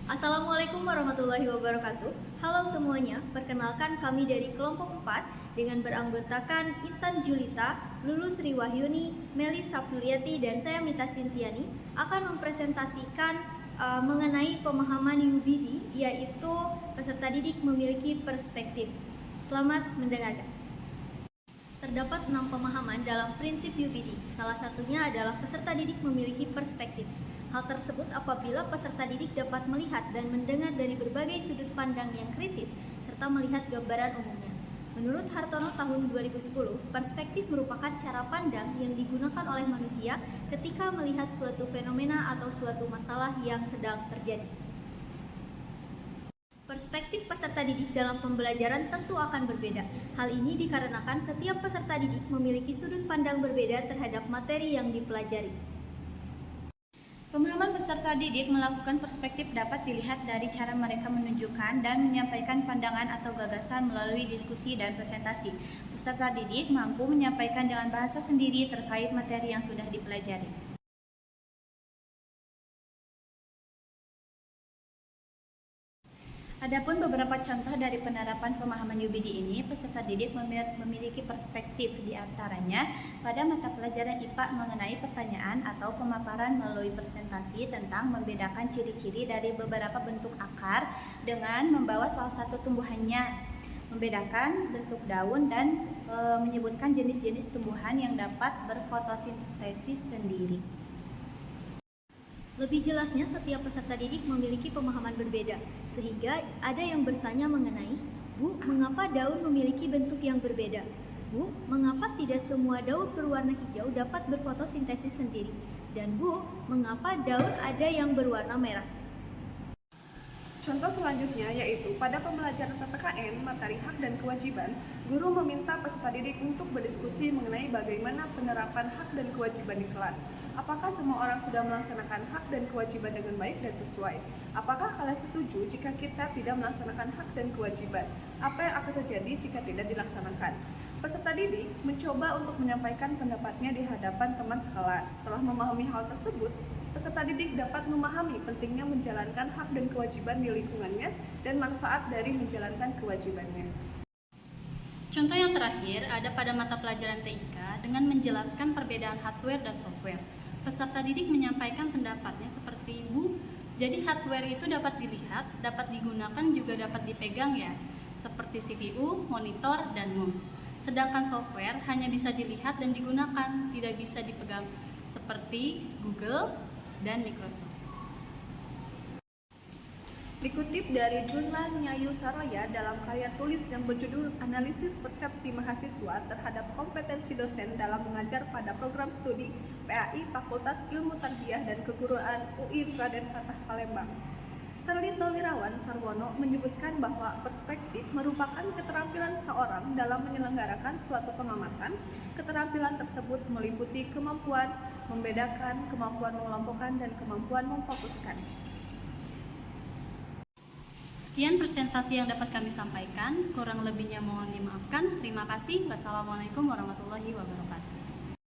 Assalamualaikum warahmatullahi wabarakatuh. Halo semuanya, perkenalkan kami dari kelompok 4 dengan beranggotakan Intan Julita, Lulu Sri Wahyuni, Melis Sapnuriati, dan saya Mita Sintiani akan mempresentasikan mengenai pemahaman UBD, yaitu peserta didik memiliki perspektif. Selamat mendengarkan. Terdapat 6 pemahaman dalam prinsip UBD. Salah satunya adalah peserta didik memiliki perspektif. Hal tersebut apabila peserta didik dapat melihat dan mendengar dari berbagai sudut pandang yang kritis serta melihat gambaran umumnya. Menurut Hartono tahun 2010, perspektif merupakan cara pandang yang digunakan oleh manusia ketika melihat suatu fenomena atau suatu masalah yang sedang terjadi. Perspektif peserta didik dalam pembelajaran tentu akan berbeda. Hal ini dikarenakan setiap peserta didik memiliki sudut pandang berbeda terhadap materi yang dipelajari. Pemahaman peserta didik melakukan perspektif dapat dilihat dari cara mereka menunjukkan dan menyampaikan pandangan atau gagasan melalui diskusi dan presentasi. Peserta didik mampu menyampaikan dengan bahasa sendiri terkait materi yang sudah dipelajari. Adapun beberapa contoh dari penerapan pemahaman UBD ini, peserta didik memiliki perspektif di antaranya pada mata pelajaran IPA mengenai pertanyaan atau pemaparan melalui presentasi tentang membedakan ciri-ciri dari beberapa bentuk akar dengan membawa salah satu tumbuhannya, membedakan bentuk daun dan menyebutkan jenis-jenis tumbuhan yang dapat berfotosintesis sendiri. Lebih jelasnya, setiap peserta didik memiliki pemahaman berbeda, sehingga ada yang bertanya mengenai, Bu, mengapa daun memiliki bentuk yang berbeda? Bu, mengapa tidak semua daun berwarna hijau dapat berfotosintesis sendiri? Dan Bu, mengapa daun ada yang berwarna merah? Contoh selanjutnya yaitu pada pembelajaran PPKN, materi hak dan kewajiban, guru meminta peserta didik untuk berdiskusi mengenai bagaimana penerapan hak dan kewajiban di kelas. Apakah semua orang sudah melaksanakan hak dan kewajiban dengan baik dan sesuai? Apakah kalian setuju jika kita tidak melaksanakan hak dan kewajiban? Apa yang akan terjadi jika tidak dilaksanakan? Peserta didik mencoba untuk menyampaikan pendapatnya di hadapan teman sekelas. Setelah memahami hal tersebut, peserta didik dapat memahami pentingnya menjalankan hak dan kewajiban di lingkungannya dan manfaat dari menjalankan kewajibannya. Contoh yang terakhir ada pada mata pelajaran TIK dengan menjelaskan perbedaan hardware dan software. Peserta didik menyampaikan pendapatnya seperti, Bu, jadi hardware itu dapat dilihat, dapat digunakan, juga dapat dipegang ya, seperti CPU, monitor, dan mouse. Sedangkan software hanya bisa dilihat dan digunakan, tidak bisa dipegang, seperti Google dan Microsoft. Dikutip dari Junlan Nyayu Saroya dalam karya tulis yang berjudul Analisis Persepsi Mahasiswa Terhadap Kompetensi Dosen dalam Mengajar pada Program Studi PAI Fakultas Ilmu Tarbiyah dan Keguruan UI Raden Fatah Palembang. Serlito Wirawan Sarwono menyebutkan bahwa perspektif merupakan keterampilan seorang dalam menyelenggarakan suatu pengamatan. Keterampilan tersebut meliputi kemampuan membedakan, kemampuan mengelompokkan, dan kemampuan memfokuskan. Sekian presentasi yang dapat kami sampaikan, kurang lebihnya mohon dimaafkan. Terima kasih. Wassalamualaikum warahmatullahi wabarakatuh.